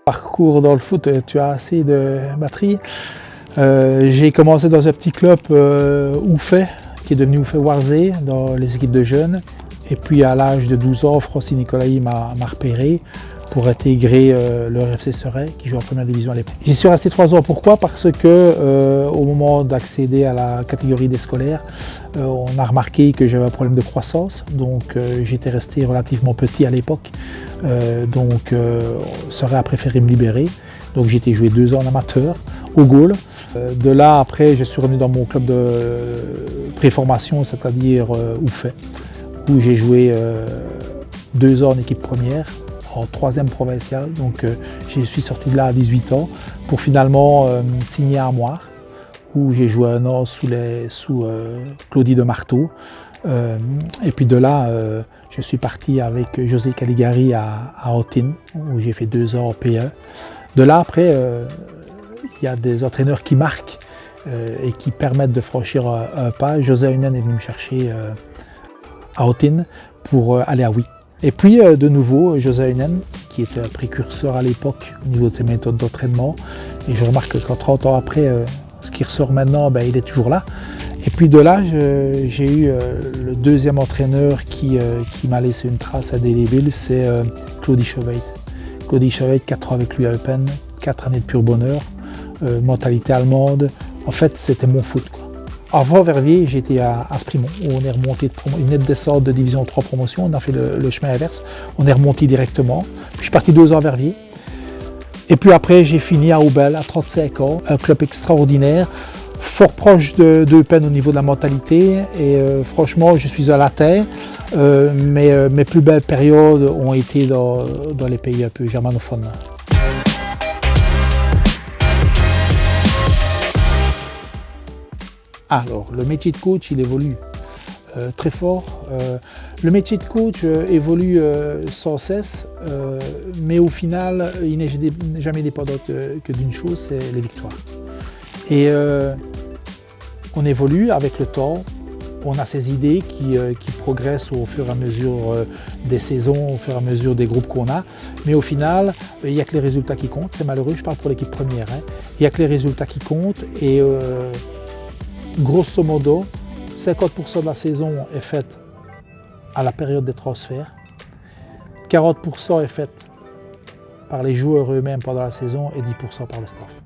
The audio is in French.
Parcours dans le foot, tu as assez de batterie. J'ai commencé dans un petit club Oufet, qui est devenu Oufet Warzé, dans les équipes de jeunes. Et puis à l'âge de 12 ans, Francis Nicolai m'a repéré pour intégrer le RFC Serein, qui joue en première division à l'époque. J'y suis resté 3 ans. Pourquoi? Parce que au moment d'accéder à la catégorie des scolaires, on a remarqué que j'avais un problème de croissance. Donc j'étais resté relativement petit à l'époque. Serein a préféré me libérer. Donc j'ai été jouer 2 ans en amateur au Gaulle. De là, après, je suis revenu dans mon club de préformation, c'est-à-dire Oufet, où j'ai joué 2 ans en équipe première, en 3e provinciale. Donc je suis sorti de là à 18 ans pour finalement signer à Armoire, où j'ai joué 1 an sous Claudie de Marteau. Et puis de là, je suis parti avec José Caligari à Otine, où j'ai fait 2 ans en P1. De là, après, il y a des entraîneurs qui marquent et qui permettent de franchir un pas. José Hunen est venu me chercher à Otine pour aller à Oui. Et puis, de nouveau, José Hunen, qui était un précurseur à l'époque au niveau de ses méthodes d'entraînement. Et je remarque que 30 ans après, ce qui ressort maintenant, il est toujours là. Et puis de là, j'ai eu le 2e entraîneur qui m'a laissé une trace indélébile, c'est Claudie Cheveit. Claudie Cheveit, 4 ans avec lui à Eupen, 4 années de pur bonheur, mentalité allemande. En fait, c'était mon foot, quoi. Avant Verviers, j'étais à Sprimont, où on est remonté de promotion. Il venait de descendre de division 3 promotion, on a fait le chemin inverse. On est remonté directement. Puis je suis parti 2 ans à Verviers. Et puis après, j'ai fini à Aubel, à 35 ans, un club extraordinaire, fort proche de Eupen au niveau de la mentalité. Et franchement, je suis à la terre. Mes plus belles périodes ont été dans les pays un peu germanophones. Alors, le métier de coach, il évolue très fort. Le métier de coach évolue sans cesse, mais au final, il n'est jamais dépendant que d'une chose, c'est les victoires. Et on évolue avec le temps. On a ces idées qui progressent au fur et à mesure des saisons, au fur et à mesure des groupes qu'on a. Mais au final, il n'y a que les résultats qui comptent. C'est malheureux, je parle pour l'équipe première. Il n'y a que les résultats qui comptent. Et grosso modo, 50% de la saison est faite à la période des transferts. 40% est faite par les joueurs eux-mêmes pendant la saison et 10% par le staff.